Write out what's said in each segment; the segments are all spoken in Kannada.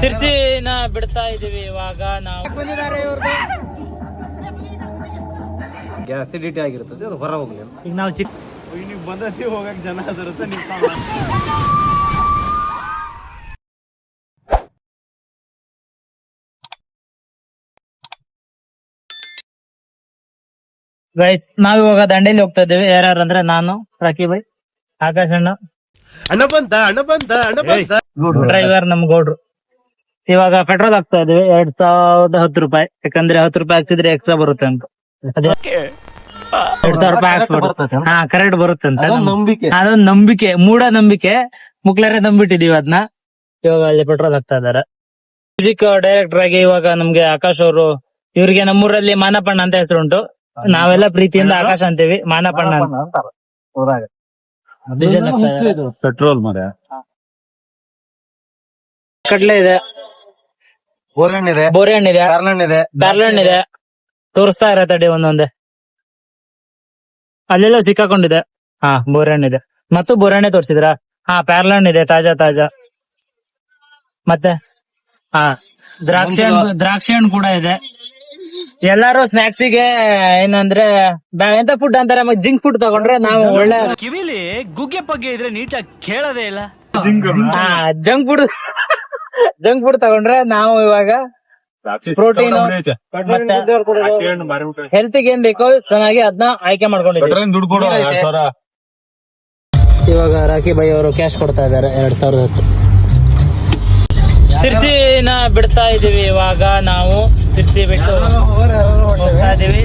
ಸಿರ್ಸಿನ ಬಿಡ್ತಾ ಇದೀವಿ ಇವಾಗ ನಾವು. ಬಂದಿದ್ದಾರೆ ಇವ್ರದ್ದು ಅಸಿಡಿಟಿ ಆಗಿರ್ತದೆ, ಅದು ಹೊರ ಹೋಗ್ಲಿ. ಈಗ ನಾವು ನೀವು ಬಂದತಿ ಹೋಗಕ್ಕೆ ಜನ ಇರುತ್ತೆ. ಗೈಸ್ ನಾವಿವಾಗ ದಂಡೇಲಿ ಹೋಗ್ತಾ ಇದ್ದೇವೆ. ಯಾರ್ಯಾರು ಅಂದ್ರೆ ನಾನು, ರಾಕಿ ಬೈ, ಆಕಾಶ್ ಅಣ್ಣ, ಡ್ರೈವರ್ ನಮ್ ಗೌಡ್ರು. ಇವಾಗ ಪೆಟ್ರೋಲ್ ಹಾಕ್ತಾ ಇದ್ದೇವೆ 2010 ರೂಪಾಯಿ. ಯಾಕಂದ್ರೆ 10 ರೂಪಾಯಿ ಹಾಕ್ಸಿದ್ರೆ ಎಕ್ಸ್ಟ್ರಾ ಬರುತ್ತೆ ಅಂತ. 2000 ರೂಪಾಯಿ ಹಾಕ್ಸ್ಬಿಟ್ಟು ಹಾ ಕರೆಕ್ಟ್ ಬರುತ್ತೆ ಅಂತ ಅದೊಂದು ನಂಬಿಕೆ, ಮೂಢ ನಂಬಿಕೆ. ಮುಕ್ಲರೇ ನಂಬಿಟ್ಟಿದೀವಿ ಅದನ್ನ. ಇವಾಗ ಅಲ್ಲಿ ಪೆಟ್ರೋಲ್ ಹಾಕ್ತಾ ಇದಾರೆ. ಮ್ಯೂಸಿಕ್ ಡೈರೆಕ್ಟರ್ ಆಗಿ ಇವಾಗ ನಮ್ಗೆ ಆಕಾಶ್ ಅವರು. ಇವ್ರಿಗೆ ನಮ್ಮೂರಲ್ಲಿ ಮಾನಪಣ್ಣ ಅಂತ ಹೆಸರುಂಟು. ನಾವೆಲ್ಲ ಪ್ರೀತಿಯಿಂದ ಆಕಾಶ ಅಂತೀವಿ, ಮಾನಪಣ್ಣ ಅಂತ. ಪೆಟ್ರೋಲ್ ಮರ ಕಡ್ಲೆ ಇದೆ, ಬೋರೆಹಣ್ಣು ಇದೆ, ಪ್ಯಾರ್ಲಹಣ್ಣು ಇದೆ. ತೋರಿಸ್ತಾ ಇರ ತಡಿ ಒಂದೊಂದೇ. ಅಲ್ಲೆಲ್ಲ ಸಿಕ್ಕಾಕೊಂಡಿದೆ. ಹಾ ಬೋರೆಹಣ್ಣು ಇದೆ, ಮತ್ತು ಬೋರೆಹಣ್ಣೆ ತೋರಿಸಿದ್ರ. ಹಾ ಪ್ಯಾರ್ಲಹಣ್ಣು ಇದೆ, ತಾಜಾ. ಮತ್ತೆ ಹಾ ದ್ರಾಕ್ಷಿ ಹಣ್ಣು ಕೂಡ ಇದೆ. ಎಲ್ಲಾರು ಸ್ನಾಕ್ಸಿಗೆ ಏನಂದ್ರೆ ಎಂತ ಫುಡ್ ಅಂತಾರೆ, ಜಿಂಕ್ ಫುಡ್ ತಗೊಂಡ್ರೆ ನಾವು ಒಳ್ಳೆ ಕಿವಿಲಿ ಗುಗ್ಗೆ ಪಗ್ಗೆ ಇದ್ರೆ ನೀಟಾಗಿ ಕೇಳೋದೇ ಇಲ್ಲ. ಜಂಕ್ ಫುಡ್ ತಗೊಂಡ್ರೆ ನಾವು ಇವಾಗ ಪ್ರೋಟೀನ್ ಹೆಲ್ತ್ ಏನ್ ಬೇಕೋ ಚೆನ್ನಾಗಿ ಅದನ್ನ ಆಯ್ಕೆ ಮಾಡ್ಕೊಂಡಿದ್ದೀವಿ. ಇವಾಗ ರಾಕಿ ಬೈ ಅವರು ಕ್ಯಾಶ್ ಕೊಡ್ತಾ ಇದಾರೆ 2010. ಸಿರ್ಸಿನ ಬಿಡ್ತಾ ಇದೀವಿ ಇವಾಗ ನಾವು. ಸಿರ್ಸಿ ಬಿಟ್ಟು ಹೋಗ್ತಾ ಇದೀವಿ.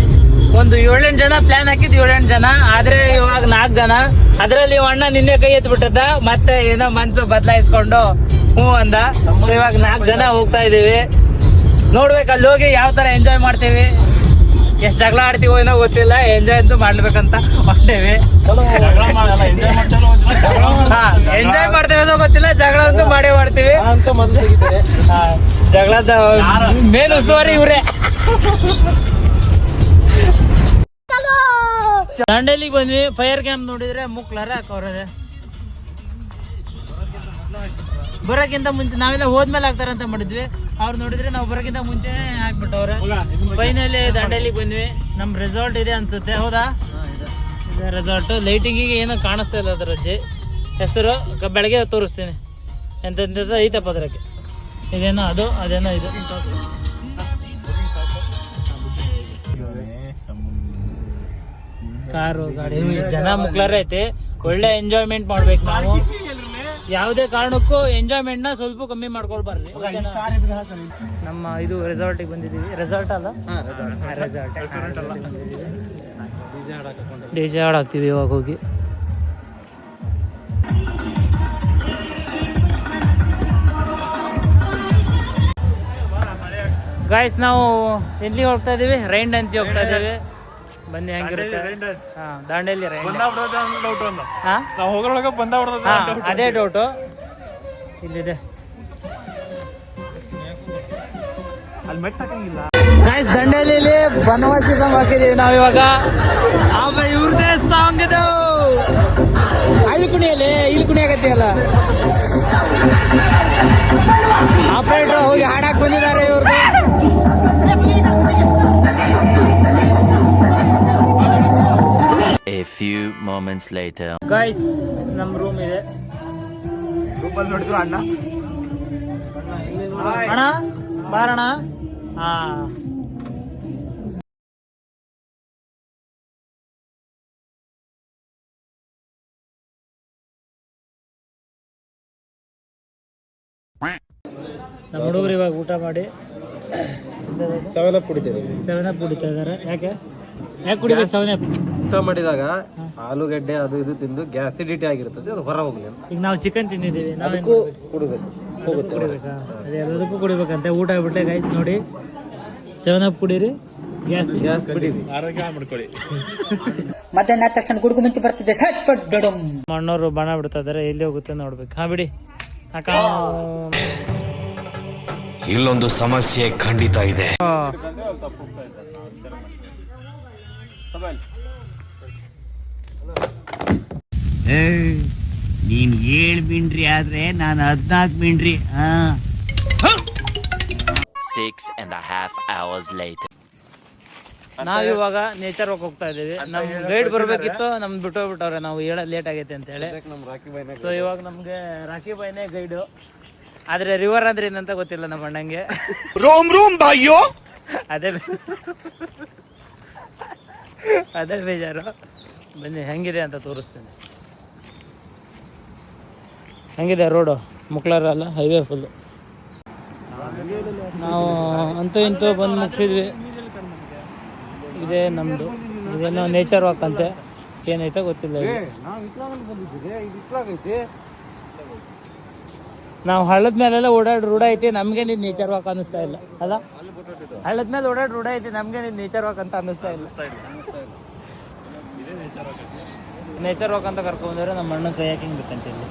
ಒಂದು 7-8 ಜನ ಪ್ಲಾನ್ ಹಾಕಿದ್, 7-8 ಜನ ಆದ್ರೆ ಇವಾಗ 4 ಜನ. ಅದ್ರಲ್ಲಿ ಅಣ್ಣ ನಿನ್ನೆ ಕೈ ಎತ್ಬಿಟ್ಟದ, ಮತ್ತೆ ಏನೋ ಮನ್ಸು ಬದಲಾಯಿಸ್ಕೊಂಡು ಹ್ಞೂ ಅಂದ. ಇವಾಗ 4 ಜನ ಹೋಗ್ತಾ ಇದೀವಿ. ನೋಡ್ಬೇಕು ಅಲ್ಲಿ ಹೋಗಿ ಯಾವ ತರ ಎಂಜಾಯ್ ಮಾಡ್ತೀವಿ. ಎಷ್ಟ್ ಜಗಳ ಆಡ್ತೀವೋ ಏನೋ ಗೊತ್ತಿಲ್ಲ, ಎಂಜಾಯ್ ಅಂತೂ ಮಾಡ್ಬೇಕಂತ ಹೊಟ್ಟೇವಿ. ಎಂಜಾಯ್ ಮಾಡ್ತೇವೆ ಅನ್ನೋ ಗೊತ್ತಿಲ್ಲ, ಜಗಳ ಅಂತೂ ಮಾಡೇ ಮಾಡ್ತೀವಿ. ಜಗಳದ ಮೇನ್ ಉಸ್ತುವಾರಿ ಇವ್ರೆ. ದಾಂಡೇಲಿಗೆ ಬಂದ್ವಿ. ಫೈರ್ ಕ್ಯಾಂಪ್ ನೋಡಿದ್ರೆ ಮುಕ್ಲಾರ ಹಾಕವ್ರೆ. ಬರೋಕ್ಕಿಂತ ಮುಂಚೆ ನಾವೆಲ್ಲ ಹೋದ್ಮೇಲೆ ಹಾಕ್ತಾರ ಅಂತ ಮಾಡಿದ್ವಿ. ಅವ್ರು ನೋಡಿದ್ರೆ ನಾವು ಬರೋಕ್ಕಿಂತ ಮುಂಚೆನೆ ಹಾಕ್ಬಿಟ್ಟವ್ರೆ. ಫೈನಲಿ ದಂಡೇಲಿಗೆ ಬಂದ್ವಿ. ನಮ್ ರೆಸಾರ್ಟ್ ಇದೆ ಅನ್ಸುತ್ತೆ, ಹೌದಾ? ರೆಸಾರ್ಟ್ ಲೈಟಿಂಗಿಗೆ ಏನೋ ಕಾಣಿಸ್ತಾ ಇಲ್ಲ ಅದ್ರ ಹೆಸರು. ಬೆಳಗ್ಗೆ ತೋರಿಸ್ತೀನಿ ಎಂತ ಐತಪ್ಪ ಅದ್ರಕ್ಕೆ. ಇದೇನೋ ಅದು, ಅದೇನೋ ಇದು. ಕಾರು ಗಾಡಿ ಜನ ಮುಕ್ಲಾರ ಐತೆ. ಒಳ್ಳೆ ಎಂಜಾಯ್ಮೆಂಟ್ ಮಾಡ್ಬೇಕು ನಾವು. ಯಾವುದೇ ಕಾರಣಕ್ಕೂ ಎಂಜಾಯ್ಮೆಂಟ್ ನ ಸ್ವಲ್ಪ ಕಮ್ಮಿ ಮಾಡ್ಕೊಳ್ಬಾರ್ದು. ನಮ್ಮ ಇದು ರೆಸಾರ್ಟಿಗೆ ಬಂದಿದ್ದೀವಿ. ರೆಸಾರ್ಟ್ ಅಲ್ಲ, ರೆಸಾರ್ಟ್. ಡಿಜೆ ಹಾಡಾಕ್ತಿವಿ ಇವಾಗ ಹೋಗಿ. ಗಾಯ್ಸ್ ನಾವು ಎಲ್ಲಿಗೆ ಹೋಗ್ತಾ ಇದೀವಿ? ರೈನ್ ಡ್ಯಾನ್ಸ್ ಹೋಗ್ತಾ ಇದೀವಿ. ಬನ್ನಿ ಹೆಂಗಿರುತ್ತೆ. ದಾಂಡೇಲಿ ಅದೇ ಡೌಟು ಇಲ್ಲಿದೆ. ಗಾಯ್ಸ್ ದಂಡೇಲಿ ಬನವಾಸಿ ಸಾಂಗ್ ಹಾಕಿದೀವಿ ನಾವಿವಾಗ. ಇವ್ರದೇ ಸಾಂಗ್ ಇದು. ಅಲ್ಲಿ ಕುಣಿಯಲ್ಲಿ ಇಲ್ಲಿ ಕುಣಿಯಾಗತ್ತೀಯಲ್ಲ. ಆಪರೇಟರ್ ಹೋಗಿ ಹಾಡಾಕ್ ಬಂದಿದ್ದಾರೆ ಇವ್ರದ್ದು. A few moments later. Guys ನಮ್ ರೂಮ್ ಇದೆ. ರೂಮಲ್ಲಿ ನೋಡಿದ್ರು ಅಣ್ಣ ಬಾರಣ. ಹಾ ನಮ್ಮ ಹುಡುಗರು ಇವಾಗ ಊಟ ಮಾಡಿ 7 ಅಪ್ ಕುಡಿತೀವಿ. 7 ಅಪ್ ಕುಡಿತಾ ಇದಾರೆ. ಯಾಕೆ ಕುಡಿಬೇಕು 7 ಅಪ್? ಊಟ ಮಾಡಿದಾಗ ಆಲೂಗಡ್ಡೆ ಅದು ಇದು ತಿಂದು ಅಸಿಡಿಟಿ ಆಗಿರ್ತದೆ, ಅದು ಹೊರ ಹೋಗ್ಲಿ. ಈಗ ನಾವು ಚಿಕನ್ ತಿಂದಿದ್ದೀವಿ, ನಾವೇನು ಕುಡಿಬೇಕಾ? ಅದೇ ಎಲ್ಲದಕ್ಕೂ ಕುಡಿಬೇಕಂತೆ. ಊಟ ಆಗ್ಬಿಟ್ಟೆ ಗೈಸ್ ನೋಡಿ. 7 ಅಪ್ ಕುಡೀರಿ, ಗ್ಯಾಸ್ ಬಿಡಿರಿ, ಆರೋಗ್ಯ ಮಾಡ್ಕೊಳ್ಳಿ. ಮಧ್ಯಾಹ್ನ ತಕ್ಷಣ ಗುಡುಗು ಮುಂಚೆ ಬರ್ತಿದೆ. ಮಣ್ಣವರು ಬಣ ಬಿಡ್ತಾ ಇದಾರೆ, ಎಲ್ಲಿ ಹೋಗುತ್ತೆ ನೋಡ್ಬೇಕು. ಹಾ ಬಿಡಿ ಅಕ್ಕ. ಇಲ್ಲೊಂದು ಸಮಸ್ಯೆ ಖಂಡಿತ ಇದೆ. ನೀನ್ 7 ಮಿಂಡ್ರಿ ಆದ್ರೆ ನಾನು 14 ಮಿಂಡ್ರಿ. 6.5 hours later. ನಾವಿವಾಗ ನೇಚರ್ ವಾಕ್ ಹೋಗ್ತಾ ಇದೀವಿ. ನಮ್ ಗೈಡ್ ಬರ್ಬೇಕಿತ್ತು, ನಮ್ ಬಿಟ್ಟೋಗ್ಬಿಟ್ಟವ್ರೆ, ನಾವು ಹೇಳೋದ್ ಲೇಟ್ ಆಗೈತೆ ಅಂತ ಹೇಳಿ. ನಮ್ ರಾಕಿ ಬೈನ ಸೊ ಇವಾಗ ನಮ್ಗೆ ರಾಕಿ ಬಾಯ್ನೇ ಗೈಡು. ಆದ್ರೆ ರಿವರ್ ಅಂದ್ರೆ ಏನಂತ ಗೊತ್ತಿಲ್ಲ ನಮ್ಮ ಅಣ್ಣಂಗೆ. ಅದೇ ಬೇಜಾರು. ಬನ್ನಿ ಹೆಂಗಿದೆ ಅಂತ ತೋರಿಸ್ತೇನೆ. ಹೆಂಗಿದೆ ರೋಡು? ಮುಕ್ಲಾರ ಅಲ್ಲ, ಹೈವೇ ಫುಲ್ಲು. ನಾವು ಅಂತೂ ಇಂತೂ ಬಂದು ಮುಗಿಸಿದ್ವಿ. ಇದೇ ನಮ್ಮದು, ಇದೇನೋ ನೇಚರ್ ವಾಕ್ ಅಂತೆ, ಏನೈತೆ ಗೊತ್ತಿಲ್ಲ. ನಾವು ಹಳ್ಳದ ಮೇಲೆಲ್ಲ ಓಡಾಡಿ ರೂಢ ಐತಿ, ನಮಗೆ ನೀನು ನೇಚರ್ ವಾಕ್ ಅನ್ನಿಸ್ತಾ ಇಲ್ಲ ಅಲ್ಲ? ಹಳ್ಳದ ಮೇಲೆ ಓಡಾಡಿ ರೂಢ ಐತಿ, ನಮಗೆ ನೀನು ನೇಚರ್ ವಾಕ್ ಅಂತ ಅನ್ನಿಸ್ತಾ ಇಲ್ಲ. ನೇಚರ್ ವಾಕ್ ಅಂತ ಕರ್ಕೊಂಡ್ರೆ ನಮ್ಮ ಅಣ್ಣ ಕೈ ಹಾಕಿ ಬೇಕಂತಿಲ್ಲ.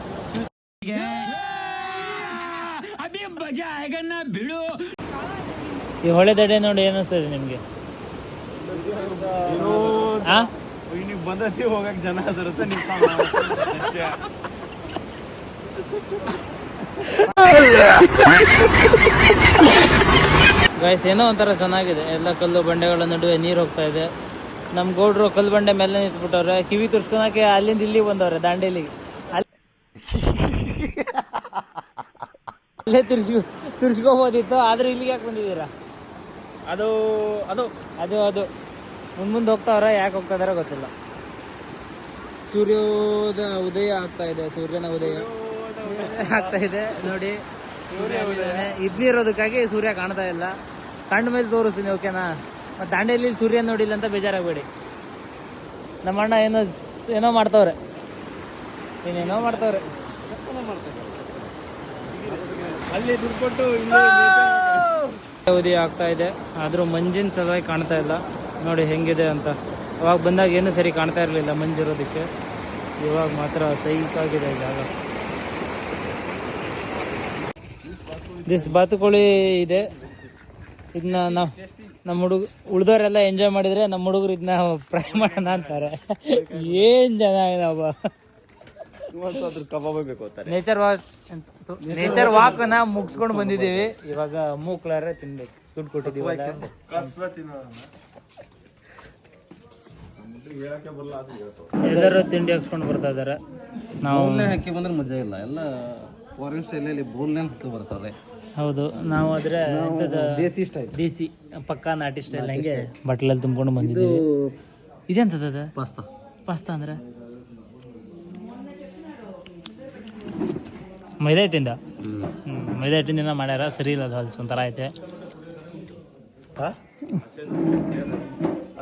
ಈ ಹೊಳೆ ದಡೆ ನೋಡಿ ಏನಿಸ್ತದೆ ನಿಮ್ಗೆ? ಬಂದತಿ ಹೋಗಕ್ ಜನ ಅದರುತ್ತೆ. ಗಾಯ್ಸ್ ಏನೋ ಒಂಥರ ಚೆನ್ನಾಗಿದೆ. ಎಲ್ಲ ಕಲ್ಲು ಬಂಡೆಗಳ ನಡುವೆ ನೀರು ಹೋಗ್ತಾ ಇದೆ. ನಮ್ಮ ಗೌಡ್ರು ಕಲ್ಲು ಬಂಡೆ ಮೇಲೆ ನಿಂತ್ಬಿಟ್ಟವ್ರೆ. ಕಿವಿ ತುರ್ಸ್ಕೊಳಕ್ಕೆ ಅಲ್ಲಿಂದ ಇಲ್ಲಿ ಬಂದವ್ರೆ, ದಾಂಡೇಲಿಗೆ. ಅಲ್ಲೇ ತುರ್ಸ್ಕೋಬೋದಿತ್ತು, ಆದ್ರೆ ಇಲ್ಲಿಗೆ ಯಾಕೆ ಬಂದಿದ್ದೀರಾ? ಅದು ಅದು ಅದು ಅದು ಮುಂದೆ ಹೋಗ್ತಾವ್ರ, ಯಾಕೆ ಹೋಗ್ತಾ ಇದಾರೆ ಗೊತ್ತಿಲ್ಲ. ಸೂರ್ಯೋದ ಉದಯ ಆಗ್ತಾ ಇದೆ, ಸೂರ್ಯನ ಉದಯ ಆಗ್ತಾ ಇದೆ ನೋಡಿ. ಇದ್ನಿರೋದಕ್ಕಾಗಿ ಸೂರ್ಯ ಕಾಣ್ತಾ ಇಲ್ಲ. ಕಣ್ಣ ಮೇಲೆ ತೋರಿಸ್ತೀನಿ, ಓಕೆನಾ? ಮತ್ತು ದಾಂಡೇಲಿ ಸೂರ್ಯ ನೋಡಿಲ್ಲ ಅಂತ ಬೇಜಾರಾಗಬೇಡಿ. ನಮ್ಮ ಅಣ್ಣ ಏನೋ ಮಾಡ್ತವ್ರೆ, ಏನೇನೋ ಮಾಡ್ತವ್ರೆ. ಅಲ್ಲಿ ದುಡ್ಡು ಕೊಟ್ಟು ಉದಯ ಆಗ್ತಾ ಇದೆ, ಆದರೂ ಮಂಜಿನ ಸಲುವಾಗಿ ಕಾಣ್ತಾ ಇಲ್ಲ. ನೋಡಿ ಹೆಂಗಿದೆ ಅಂತ. ಅವಾಗ ಬಂದಾಗ ಏನು ಸರಿ ಕಾಣ್ತಾ ಇರಲಿಲ್ಲ ಮಂಜಿರೋದಕ್ಕೆ. ಇವಾಗ ಮಾತ್ರ ಸೈಕಾಗಿದೆ ಜಾಗ. ದಿಸ್ ಬಾತುಕೋಳಿ ಇದೆ. ಇದನ್ನ ನಾವು ನಮ್ಮ ಉಳ್ದವರೆಲ್ಲ ಎಂಜಾಯ್ ಮಾಡಿದ್ರೆ, ನಮ್ಮ ಹುಡುಗರು ಇದನ್ನ ಫ್ರೈ ಮಾಡೋಣ ಅಂತಾರೆ. ಏನ್ ಜನ ನಾವು ನೇಚರ್ ವಾಕ್ ನ ಮುಗಿಸ್ಕೊಂಡು ಬಂದಿದ್ದೀವಿ. ಇವಾಗ ಮೂಕ್ಲಾರೆ ತಿನ್ಬೇಕು, ದುಡ್ಡು ಕೊಟ್ಟಿದ್ದೀವಿ. ಎಲ್ಲರೂ ತಿಂಡಿ ಹಾಕ್ಸ್ಕೊಂಡು ಬರ್ತಾ ಇದಾರೆ. ನಾವು ಹಾಕಿ ಬಂದ್ರೆ ಮಜಾ ಇಲ್ಲ, ಎಲ್ಲ ಫಾರಿನ್ ಸ್ಟೈಲಲ್ಲಿ ಬೋಲ್ನೇ ಹಾಕಿ ಬರ್ತಾರೆ. ಹೌದು, ನಾವು ಆದ್ರೆ ದೇಸಿ ಸ್ಟೈಲ್, ದೇಸಿ ಪಕ್ಕಾ ನಾಟಿ ಸ್ಟೈಲ್ ಹಂಗೆ ಬಟ್ಲಲ್ಲಿ ತುಂಬ್ಕೊಂಡು ಬಂದಿದ್ದೀವಿ. ಇದೆಂತದ? ಪಾಸ್ತಾ. ಪಾಸ್ತಾ ಅಂದ್ರೆ ಮೈದಾ ಹಿಟ್ಟಿಂದ. ಮೈದಾ ಹಿಟ್ಟಿಂದ ಮಾಡ್ಯಾರ, ಸರಿ ಇಲ್ಲ ಅದು, ಹೊಲ್ಸ್ ಒಂಥರ ಐತೆ.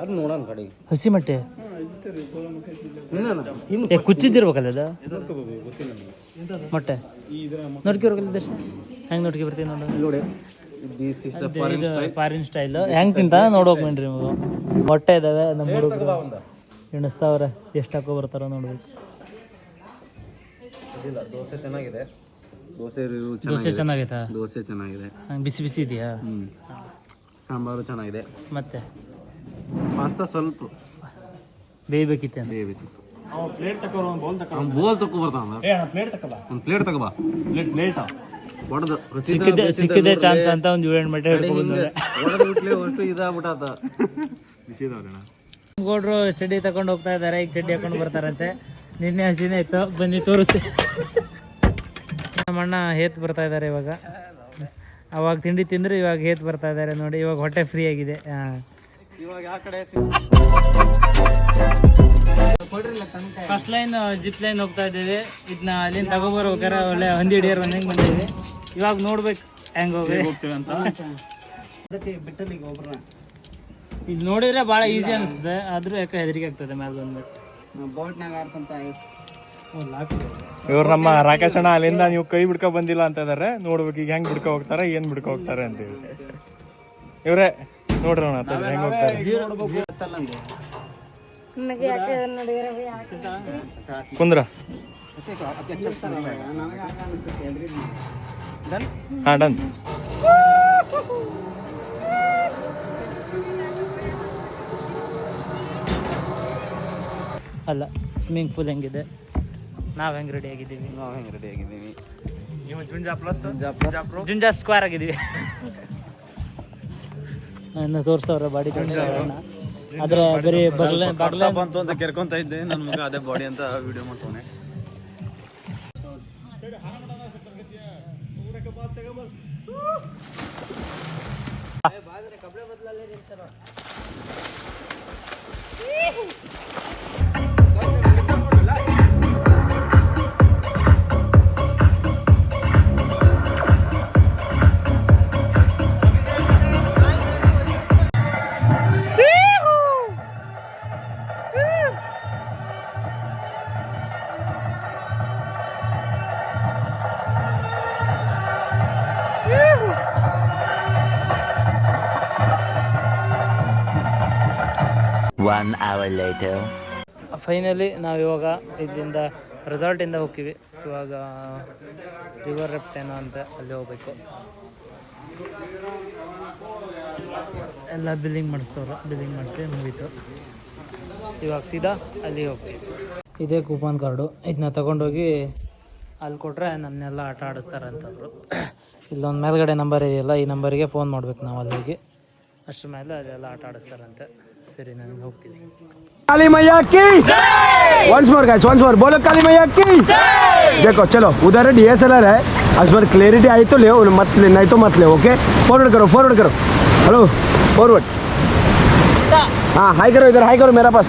ಅದು ನೋಡೋಣ ಕಡೆ ಹಸಿ ಮೊಟ್ಟೆ ಕುಚ್ಚಿದ್ದಿರ್ಬೇಕಲ್ಲ ಅದು ಮೊಟ್ಟೆ. ನೋಡ್ಕಿರ್ಬೇಕಲ್ಲ ದರ್ಶನ, ಹೆಂಗೆ ನೋಡ್ಕಿ ಬರ್ತೀವಿ ನೋಡಿ. ಫಾರಿನ್ ಸ್ಟೈಲ್ ಹೆಂಗೆ ತಿಂತ ನೋಡ್ಬೇಕು ಮೇನ್ರಿ. ಮೊಟ್ಟೆ ಇದಾವೆ, ನಮ್ಮ ಹುಡುಗರು ಎಣಿಸ್ತಾವ್ರೆ, ಎಷ್ಟು ಹಾಕೋ ಬರ್ತಾರ ನೋಡ್ಬೇಕು. ದೋಸೆ ಚೆನ್ನಾಗಿದೆ, ದೋಸೆ ಚೆನ್ನಾಗೈತಾ? ದೋಸೆ ಚೆನ್ನಾಗಿದೆ, ಬಿಸಿ ಬಿಸಿ ಇದೆಯಾ? ಸಾಂಬಾರು ಚೆನ್ನಾಗಿದೆ. ಮತ್ತೆ ಪಾಸ್ತಾ ಸ್ವಲ್ಪ ಬೇಯಬೇಕಿತ್ತೆ. ಪ್ಲೇಟ್ ತಗೋ, ಬೋಲ್ ತಗೋ ಬರ್ತಾನ. ಒಂದು ಪ್ಲೇಟ್ ತಗೋಬಾ, ಪ್ಲೇಟ್ ಹೊಡೆದು ಸಿಕ್ಕಿದೆ ಚಾನ್ಸ್ ಅಂತ ಒಂದು 7 ಮೊಟ್ಟೆ ಹಿಡ್ಕೊಂಡು ಇದಾಗ್ಬಿಟ್ಟ. ಗೌಡ್ರು ಚಡ್ಡಿ ತಗೊಂಡು ಹೋಗ್ತಾ ಇದಾರೆ, ಈಗ ಚಡ್ಡಿ ಹಾಕೊಂಡು ಬರ್ತಾರಂತೆ. ನಿನ್ನೆ ಹಸಿನೇ ಇತ್ತು, ಬನ್ನಿ ತೋರಿಸ್ತೀವಿ. ನಮ್ಮ ಅಣ್ಣ ಹೇತ್ ಬರ್ತಾ ಇದ್ದಾರೆ ಇವಾಗ. ಅವಾಗ ತಿಂಡಿ ತಿಂದ್ರೆ ಇವಾಗ ಹೇತ್ ಬರ್ತಾ ಇದ್ದಾರೆ ನೋಡಿ. ಇವಾಗ ಹೊಟ್ಟೆ ಫ್ರೀ ಆಗಿದೆ. ಫಸ್ಟ್ ಲೈನ್ ಜಿಪ್ ಲೈನ್ ಹೋಗ್ತಾ ಇದ್ದೀವಿ. ಇದನ್ನ ಅಲ್ಲಿಂದ ತಗೋಬರ್ಬೇಕಾರೆ ಒಳ್ಳೆ ಹಂದಿ ಹಿಡಿಯೋರು ಹೆಂಗೆ ಬಂದಿದ್ದೀವಿ. ಇವಾಗ ನೋಡ್ಬೇಕು ಹೆಂಗ್ ಹೋಗ್ತೀವಿ ಅಂತ. ಇದು ನೋಡಿದ್ರೆ ಭಾಳ ಈಸಿ ಅನಿಸ್ತದೆ, ಆದ್ರೂ ಯಾಕೆ ಹೆದರಿಕೆ ಆಗ್ತದೆ ಮ್ಯಾಲ ಬಂದ್ಬಿಟ್ಟು. ಇವ್ರು ನಮ್ಮ ರಾಕೇಶ್ ಅಣ್ಣ ಅಲ್ಲಿಂದ ನೀವು ಕೈ ಬಿಡ್ಕೊ ಬಂದಿಲ್ಲ ಅಂತ ಇದಾರೆ. ನೋಡ್ಬೇಕು ಈಗ ಹೆಂಗ್ ಬಿಡ್ಕೊ ಹೋಗ್ತಾರೆ, ಏನ್ ಬಿಡ್ಕೊ ಹೋಗ್ತಾರೆ ಅಂತೇಳಿ. ಇವ್ರೆ ನೋಡ್ರಿ ಅಣ್ಣ ಹೆಂಗ್ ಹೋಗ್ತಾರೆ. ಕುಂದ್ರ ಹಾ ಡನ್. ಅಲ್ಲ ಸ್ವಿಮ್ಮಿಂಗ್ ಪೂಲ್ ಹೆಂಗಿದೆ, ನಾವು ಹೆಂಗೆ ರೆಡಿ ಆಗಿದ್ದೀವಿ. ನೀವು ಜುಂಜಾ ಪ್ಲಸ್ ಜುಂಜಾ ಸ್ಕ್ವೇರ್ ಆಗಿದ್ದೀವಿ. ತೋರಿಸ್ತವ್ರೆ ಬಾಡಿ ಆದ್ರೆ ಬರೀ ಬಗ್ಲ ಬಂತು ಅಂತ ಕೆರ್ಕೊಂತ ಇದ್ದೆ ನನ್ನ ಮಗ ಅದೇ ಬಾಡಿ ಅಂತ ವಿಡಿಯೋ ಮಾಡ್ತಾನೆ. One hour later. ಫೈನಲಿ ನಾವು ಇವಾಗ ಇಲ್ಲಿಂದ ರೆಸಾರ್ಟಿಂದ ಹೋಗ್ತೀವಿ. ಇವಾಗ ರಿವರ್ ರೆಫ್ಟ್ ಏನೋ ಅಂತ ಅಲ್ಲಿ ಹೋಗ್ಬೇಕು. ಎಲ್ಲ ಬಿಲ್ಲಿಂಗ್ ಮಾಡಿಸ್ತವ್ರು, ಬಿಲ್ಲಿಂಗ್ ಮಾಡಿಸಿ ಮುಗೀತು. ಇವಾಗ ಸೀದಾ ಅಲ್ಲಿ ಹೋಗ್ತೀವಿ. ಇದೇ ಕೂಪನ್ ಕಾರ್ಡು, ಇದನ್ನ ತಗೊಂಡೋಗಿ ಅಲ್ಲಿ ಕೊಟ್ಟರೆ ನಮ್ಮನ್ನೆಲ್ಲ ಆಟ ಆಡಿಸ್ತಾರಂತವ್ರು. ಇಲ್ಲೊಂದು ಮೇಲ್ಗಡೆ ನಂಬರ್ ಇದೆಯಲ್ಲ, ಈ ನಂಬರಿಗೆ ಫೋನ್ ಮಾಡ್ಬೇಕು ನಾವು ಅಲ್ಲಿಗೆ. ಅಷ್ಟ್ರ ಮೇಲೆ ಅದೆಲ್ಲ ಆಟ ಆಡಿಸ್ತಾರಂತೆ. ಸರಿ, ನಾನು ಹೋಗ್ತೀನಿ. काली मैया की once more guys, once more बोलो काली मैया की। देखो चलो उधर DSLR है, उस पर क्लैरिटी आई तो ले, मत ले नहीं तो मत ले। ओके, फॉरवर्ड करो। हेलो फॉरवर्ड, हाँ हाई करो, इधर हाई करो मेरा पास।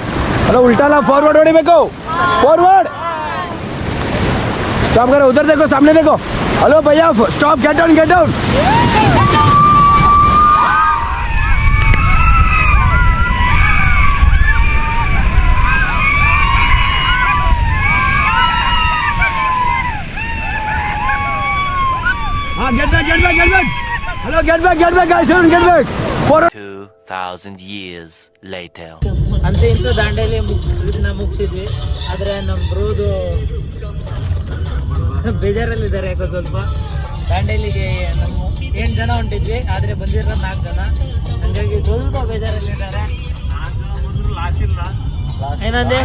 हेलो उल्टा ला, फॉरवर्ड होने में को फॉरवर्ड। स्टॉप करो, उधर देखो, सामने देखो। हेलो भैया stop, get down. Get back. Hello, get back, guys, get back. 2,000 years later. ಅಂತ ಇಂತೂ ದಾಂಡೇಲಿ ಮುಗಿಸಿದ್ವಿ. ಆದರೆ ನಮ್ಮ ಬ್ರೋದು ಬೇಜಾರಲ್ಲಿದ್ದಾರೆ ಯಾಕೋ ಸ್ವಲ್ಪ. ದಾಂಡೇಲಿಗೆ ನಮ್ಮ 8 ಜನ ಹೊಂಟಿದ್ವಿ, ಆದರೆ ಬಂದಿರೋ 4 ಜನ, ಹಂಗಾಗಿ ಸ್ವಲ್ಪ ಬೇಜಾರಲ್ಲಿದ್ದಾರೆ. ಏನಂದ್ರೆ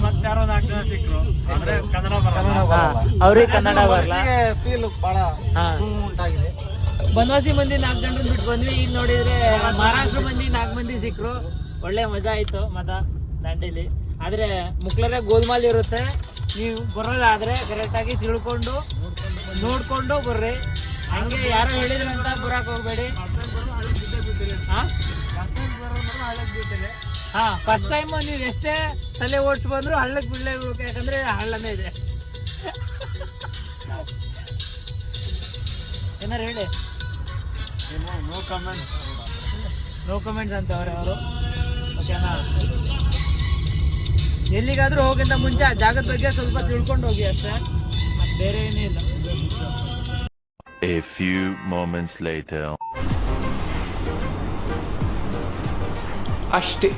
ಮತ್ತಾರೋ 4 ಜನ ಸಿಕ್ಕರು, ಅಂದ್ರೆ ಕನ್ನಡ ಬರಲ್ಲ, ಅವ್ರಿಗೆ ಕನ್ನಡ ಬರಲ್ಲ. ಫೀಲ್ ಬಹಳ ಉಂಟಾಗಿದೆ. ಬನವಾಸಿ ಮಂದಿ 4 ಜನರನ್ನ ಬಿಟ್ಟು ಬಂದ್ವಿ. ಈಗ ನೋಡಿದ್ರೆ ಮಹಾರಾಷ್ಟ್ರ ಮಂದಿ 4 ಮಂದಿ ಸಿಕ್ಕರು. ಒಳ್ಳೆ ಮಜಾ ಆಯ್ತು ದಾಂಡೇಲಿ. ಆದ್ರೆ ಮುಕ್ಳರೆ ಗೋಲ್ಮಾಲ್ ಇರುತ್ತೆ. ನೀವು ಬರೋದಾದ್ರೆ ಕರೆಕ್ಟಾಗಿ ತಿಳ್ಕೊಂಡು ನೋಡ್ಕೊಂಡು ಬರ್ರಿ. ಹಂಗೆ ಯಾರೋ ಹೇಳಿದ್ರಂತ ಬರಕ್ ಹೋಗ್ಬೇಡಿ. ಫಸ್ಟ್ ಟೈಮ್ ನೀವು ಎಷ್ಟೇ ತಲೆ ಓಡಿಸಿ ಬಂದ್ರು ಹಳ್ಳಕ್ಕೆ ಬಿಡ್ಲೇಬೇಕು, ಯಾಕಂದ್ರೆ ಹಳ್ಳನೇ ಇದೆ. ಏನಾರು ಹೇಳಿ. ನೋ ಕಮೆಂಟ್ಸ್ ಅಂತವ್ರೆ ಅವರು. ಓಕೆನಾ, ಎಲ್ಲಿಗಾದ್ರೂ ಹೋಗಿಂತ ಮುಂಚೆ ಆ ಜಾಗದ ಬಗ್ಗೆ ಸ್ವಲ್ಪ ತಿಳ್ಕೊಂಡು ಹೋಗಿ ಅಷ್ಟೇ, ಬೇರೆ ಏನೇ ಇಲ್ಲ. A few moments later. ಅಷ್ಟೇ,